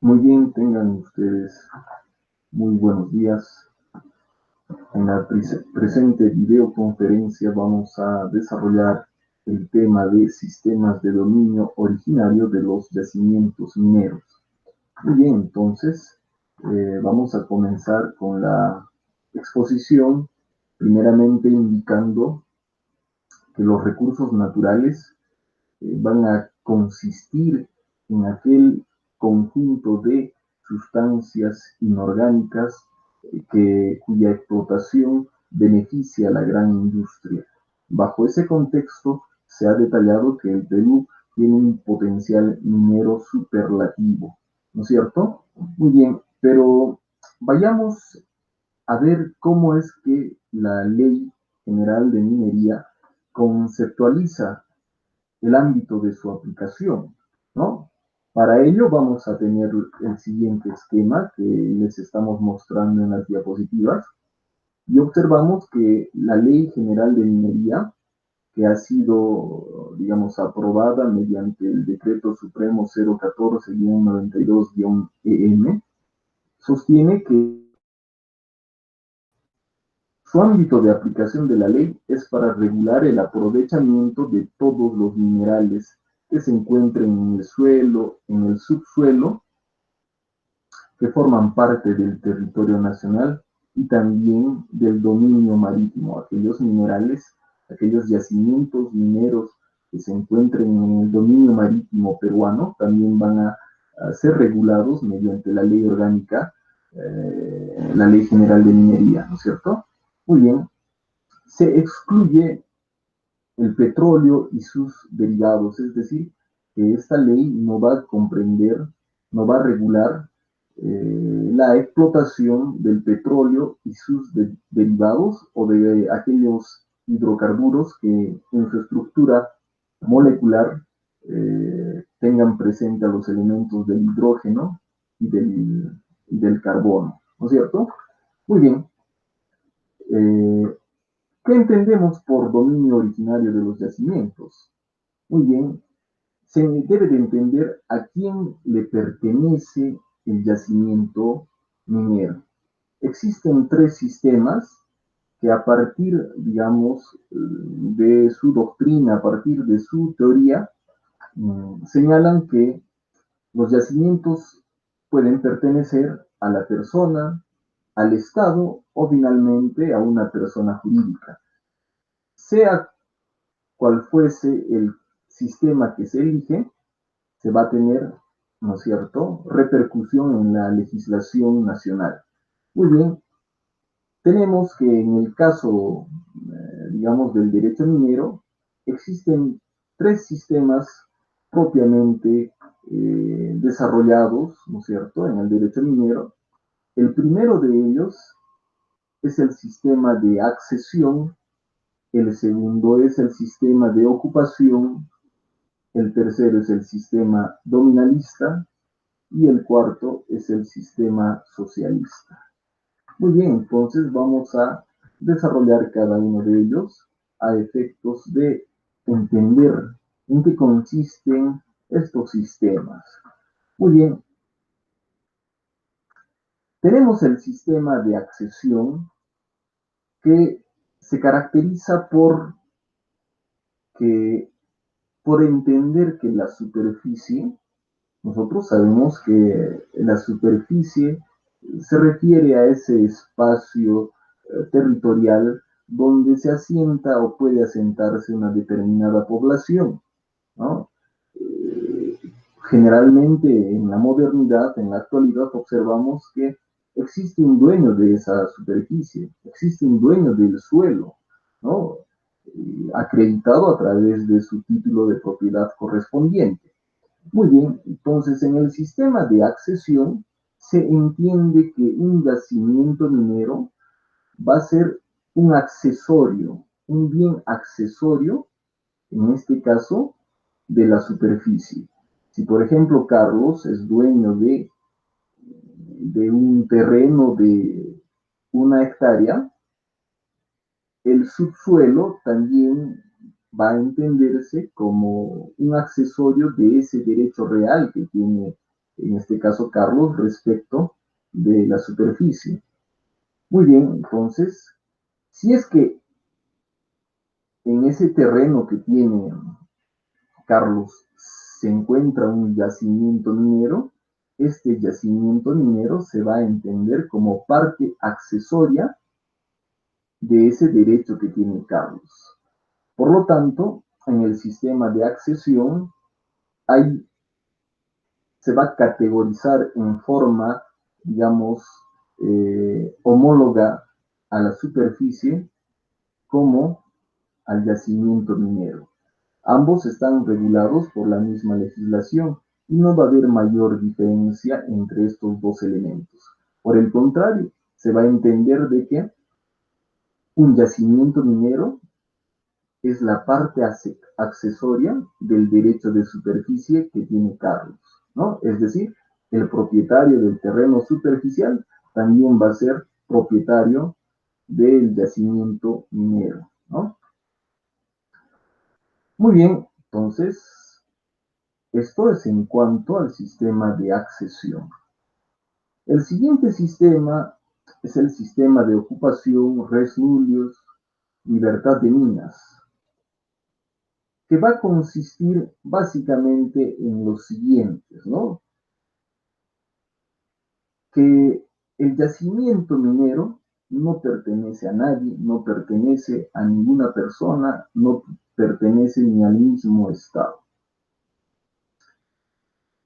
Muy bien, tengan ustedes muy buenos días. En la presente videoconferencia vamos a desarrollar el tema de sistemas de dominio originario de los yacimientos mineros. Muy bien, entonces vamos a comenzar con la exposición, primeramente indicando que los recursos naturales van a consistir en aquel conjunto de sustancias inorgánicas cuya explotación beneficia a la gran industria. Bajo ese contexto, se ha detallado que el Perú tiene un potencial minero superlativo, ¿no es cierto? Muy bien, pero vayamos a ver cómo es que la Ley General de Minería conceptualiza el ámbito de su aplicación, ¿no? Para ello vamos a tener el siguiente esquema que les estamos mostrando en las diapositivas y observamos que la Ley General de Minería, que ha sido, digamos, aprobada mediante el Decreto Supremo 014-92-EM, sostiene que su ámbito de aplicación de la ley es para regular el aprovechamiento de todos los minerales que se encuentren en el suelo, en el subsuelo, que forman parte del territorio nacional y también del dominio marítimo. Aquellos minerales, aquellos yacimientos mineros que se encuentren en el dominio marítimo peruano también van a ser regulados mediante la ley orgánica, la Ley General de Minería, ¿no es cierto? Muy bien, se excluye el petróleo y sus derivados, es decir, que esta ley no va a comprender, no va a regular la explotación del petróleo y sus derivados o de aquellos hidrocarburos que en su estructura molecular tengan presente a los elementos del hidrógeno y del carbono, ¿no es cierto? Muy bien. Eh, ¿Qué entendemos por dominio originario de los yacimientos? Muy bien, se debe de entender a quién le pertenece el yacimiento minero. Existen tres sistemas que a partir, digamos, de su doctrina, a partir de su teoría, señalan que los yacimientos pueden pertenecer a la persona, al Estado o finalmente a una persona jurídica. Sea cual fuese el sistema que se elige, se va a tener, ¿no es cierto?, repercusión en la legislación nacional. Muy bien, tenemos que en el caso, digamos, del derecho minero, existen tres sistemas propiamente desarrollados, ¿no es cierto?, en el derecho minero. El primero de ellos es el sistema de accesión, el segundo es el sistema de ocupación, el tercero es el sistema dominalista y el cuarto es el sistema socialista. Muy bien, entonces vamos a desarrollar cada uno de ellos a efectos de entender en qué consisten estos sistemas. Muy bien, tenemos el sistema de accesión que se caracteriza que, por entender que la superficie, nosotros sabemos que la superficie se refiere a ese espacio territorial donde se asienta o puede asentarse una determinada población, ¿no? Eh, Generalmente en la modernidad, en la actualidad, observamos que existe un dueño de esa superficie, existe un dueño del suelo, ¿no? Acreditado a través de su título de propiedad correspondiente. Muy bien, entonces en el sistema de accesión se entiende que un yacimiento minero va a ser un accesorio, un bien accesorio, en este caso, de la superficie. Si, por ejemplo, Carlos es dueño de un terreno de 1 hectárea, el subsuelo también va a entenderse como un accesorio de ese derecho real que tiene, en este caso, Carlos, respecto de la superficie. Muy bien, entonces, si es que en ese terreno que tiene Carlos se encuentra un yacimiento minero, este yacimiento minero se va a entender como parte accesoria de ese derecho que tiene Carlos. Por lo tanto, en el sistema de accesión hay, se va a categorizar en forma, digamos, homóloga a la superficie como al yacimiento minero. Ambos están regulados por la misma legislación y no va a haber mayor diferencia entre estos dos elementos. Por el contrario, se va a entender de que un yacimiento minero es la parte accesoria del derecho de superficie que tiene Carlos, ¿no? Es decir, el propietario del terreno superficial también va a ser propietario del yacimiento minero, ¿no? Muy bien, entonces, esto es en cuanto al sistema de accesión. El siguiente sistema es el sistema de ocupación, res nullius, libertad de minas, que va a consistir básicamente en los siguientes, ¿no? Que el yacimiento minero no pertenece a nadie, no pertenece a ninguna persona, no pertenece ni al mismo Estado.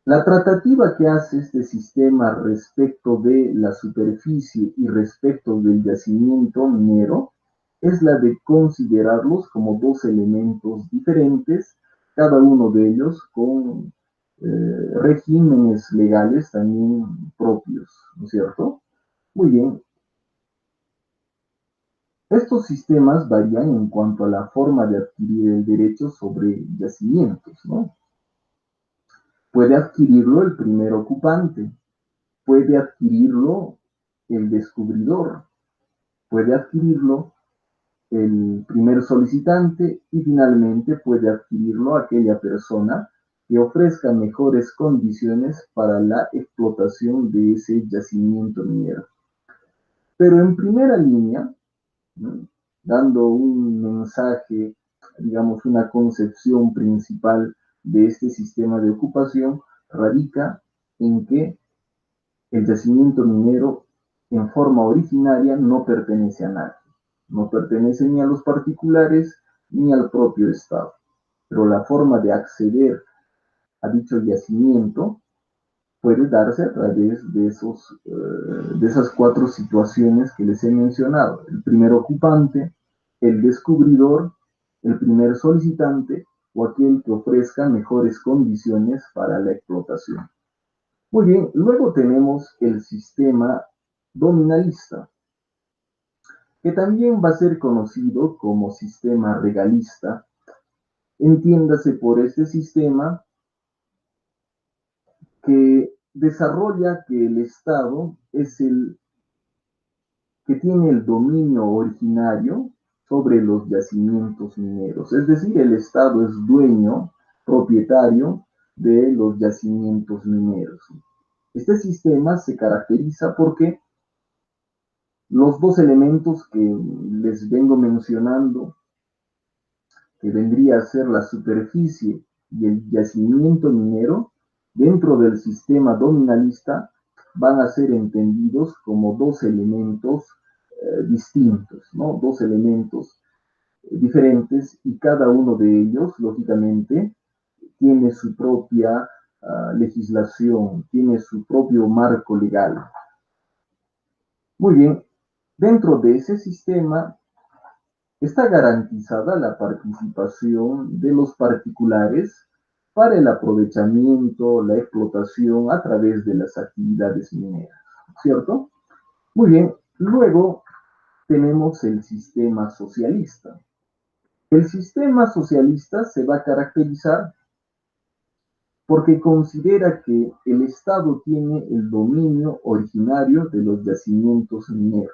La tratativa que hace este sistema respecto de la superficie y respecto del yacimiento minero es la de considerarlos como dos elementos diferentes, cada uno de ellos con regímenes legales también propios, ¿no es cierto? Muy bien. Estos sistemas varían en cuanto a la forma de adquirir el derecho sobre yacimientos, ¿no? Puede adquirirlo el primer ocupante, puede adquirirlo el descubridor, puede adquirirlo el primer solicitante y finalmente puede adquirirlo aquella persona que ofrezca mejores condiciones para la explotación de ese yacimiento minero. Pero en primera línea, ¿no?, dando un mensaje, digamos, una concepción principal de este sistema de ocupación, radica en que el yacimiento minero en forma originaria no pertenece a nadie, no pertenece ni a los particulares ni al propio Estado, pero la forma de acceder a dicho yacimiento puede darse a través de esas 4 situaciones que les he mencionado: el primer ocupante, el descubridor, el primer solicitante o aquel que ofrezca mejores condiciones para la explotación. Muy bien, luego tenemos el sistema dominalista, que también va a ser conocido como sistema regalista. Entiéndase por este sistema que desarrolla que el Estado es el que tiene el dominio originario sobre los yacimientos mineros. Es decir, el Estado es dueño, propietario de los yacimientos mineros. Este sistema se caracteriza porque los dos elementos que les vengo mencionando, que vendría a ser la superficie y el yacimiento minero, dentro del sistema dominalista van a ser entendidos como dos elementos distintos, ¿no? Dos elementos diferentes, y cada uno de ellos, lógicamente, tiene su propia legislación, tiene su propio marco legal. Muy bien, dentro de ese sistema está garantizada la participación de los particulares para el aprovechamiento, la explotación a través de las actividades mineras, ¿cierto? Muy bien, luego tenemos el sistema socialista. El sistema socialista se va a caracterizar porque considera que el Estado tiene el dominio originario de los yacimientos mineros.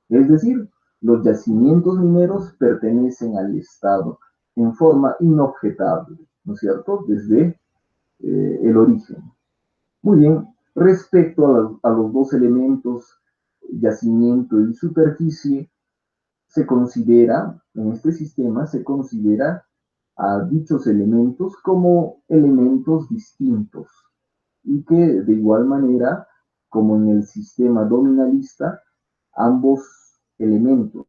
Es decir, los yacimientos mineros pertenecen al Estado en forma inobjetable, ¿no es cierto?, desde el origen. Muy bien, respecto a los dos elementos, yacimiento y superficie, se considera, en este sistema, se considera a dichos elementos como elementos distintos y que de igual manera, como en el sistema dominalista, ambos elementos,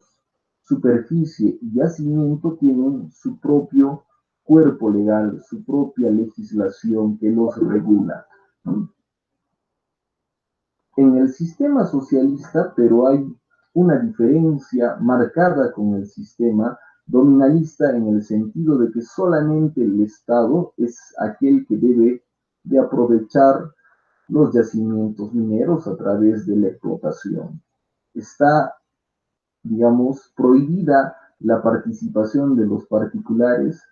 superficie y yacimiento, tienen su propio cuerpo legal, su propia legislación que los regula. En el sistema socialista, pero hay una diferencia marcada con el sistema dominalista en el sentido de que solamente el Estado es aquel que debe de aprovechar los yacimientos mineros a través de la explotación. Está, digamos, prohibida la participación de los particulares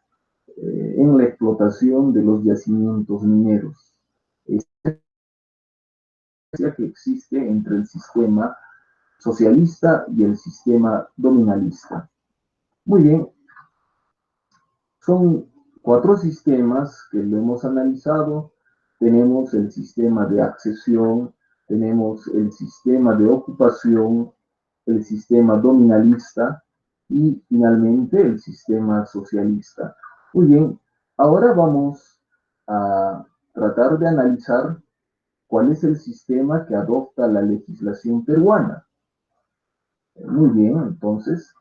en la explotación de los yacimientos mineros. Esta diferencia que existe entre el sistema socialista y el sistema dominalista. Muy bien, son cuatro sistemas que lo hemos analizado. Tenemos el sistema de accesión, tenemos el sistema de ocupación, el sistema dominalista y finalmente el sistema socialista. Muy bien, ahora vamos a tratar de analizar cuál es el sistema que adopta la legislación peruana. Muy bien, entonces,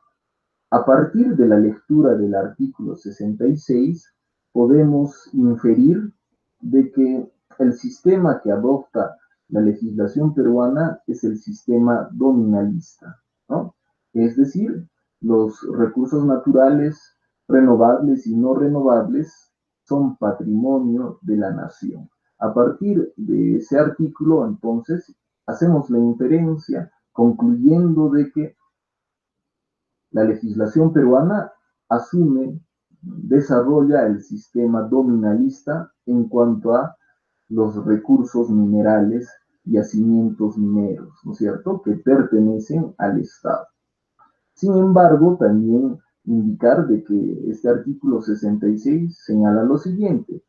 a partir de la lectura del artículo 66, podemos inferir de que el sistema que adopta la legislación peruana es el sistema dominalista, ¿no? Es decir, los recursos naturales, renovables y no renovables, son patrimonio de la nación. A partir de ese artículo, entonces, hacemos la inferencia concluyendo de que la legislación peruana asume, desarrolla el sistema dominalista en cuanto a los recursos minerales y yacimientos mineros, ¿no es cierto?, que pertenecen al Estado. Sin embargo, también indicar de que este artículo 66 señala lo siguiente,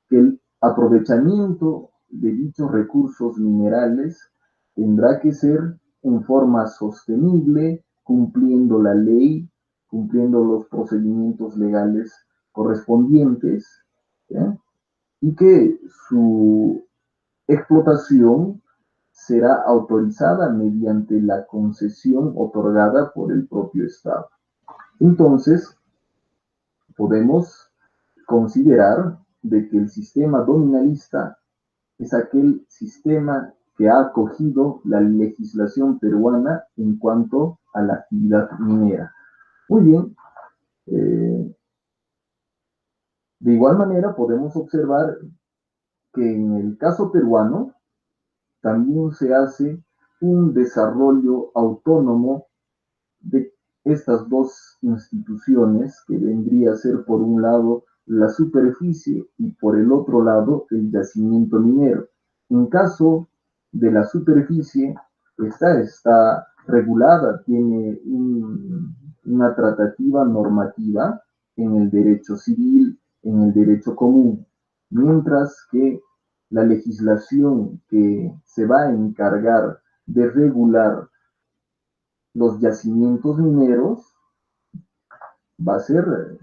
que el aprovechamiento de dichos recursos minerales tendrá que ser en forma sostenible, cumpliendo la ley, cumpliendo los procedimientos legales correspondientes, ¿eh? Y que su explotación será autorizada mediante la concesión otorgada por el propio Estado. Entonces, podemos considerar de que el sistema dominalista es aquel sistema que ha acogido la legislación peruana en cuanto a la actividad minera. Muy bien, de igual manera podemos observar que en el caso peruano también se hace un desarrollo autónomo de estas dos instituciones, que vendría a ser por un lado la superficie y por el otro lado el yacimiento minero. En caso de la superficie, esta está regulada, tiene una tratativa normativa en el derecho civil, en el derecho común, mientras que la legislación que se va a encargar de regular los yacimientos mineros va a ser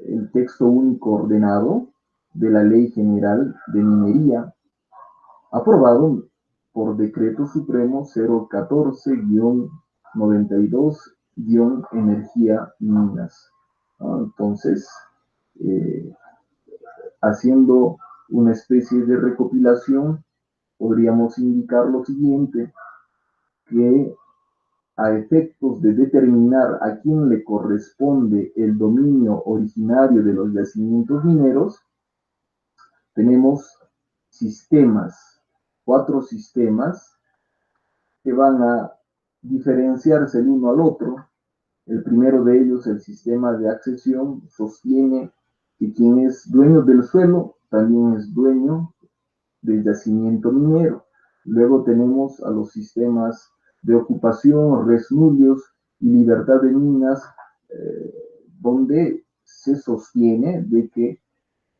el texto único ordenado de la Ley General de Minería, aprobado por Decreto Supremo 014-92-Energía Minas. Entonces, haciendo una especie de recopilación, podríamos indicar lo siguiente, que a efectos de determinar a quién le corresponde el dominio originario de los yacimientos mineros, tenemos sistemas, cuatro sistemas que van a diferenciarse el uno al otro. El primero de ellos, el sistema de accesión, sostiene que quien es dueño del suelo también es dueño del yacimiento minero. Luego tenemos a los sistemas de ocupación, res nullius y libertad de minas, donde se sostiene de que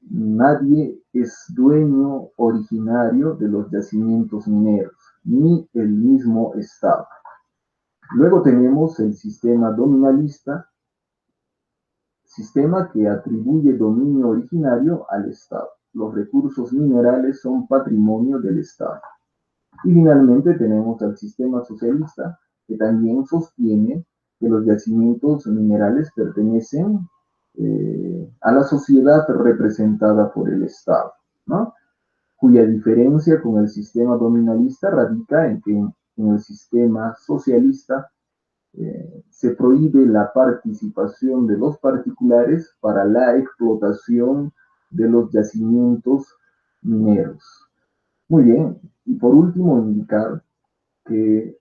nadie es dueño originario de los yacimientos mineros, ni el mismo Estado. Luego tenemos el sistema dominalista, sistema que atribuye dominio originario al Estado. Los recursos minerales son patrimonio del Estado. Y finalmente tenemos al sistema socialista, que también sostiene que los yacimientos minerales pertenecen a la sociedad representada por el Estado, ¿no? Cuya diferencia con el sistema dominalista radica en que en el sistema socialista se prohíbe la participación de los particulares para la explotación de los yacimientos mineros. Muy bien, y por último indicar que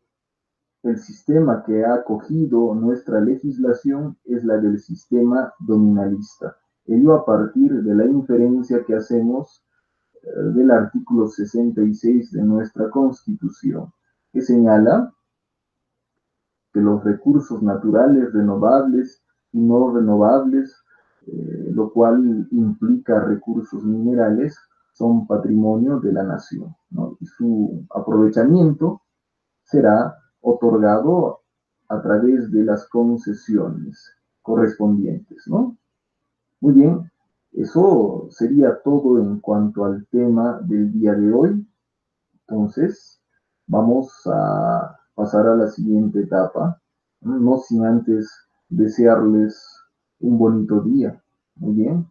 el sistema que ha acogido nuestra legislación es la del sistema dominalista. Ello a partir de la inferencia que hacemos del artículo 66 de nuestra Constitución, que señala que los recursos naturales renovables y no renovables, lo cual implica recursos minerales, son patrimonio de la nación, ¿no? Y su aprovechamiento será otorgado a través de las concesiones correspondientes, ¿no? Muy bien, eso sería todo en cuanto al tema del día de hoy. Entonces, vamos a pasar a la siguiente etapa, no sin antes desearles un bonito día. Muy bien,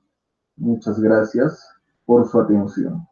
muchas gracias por su atención.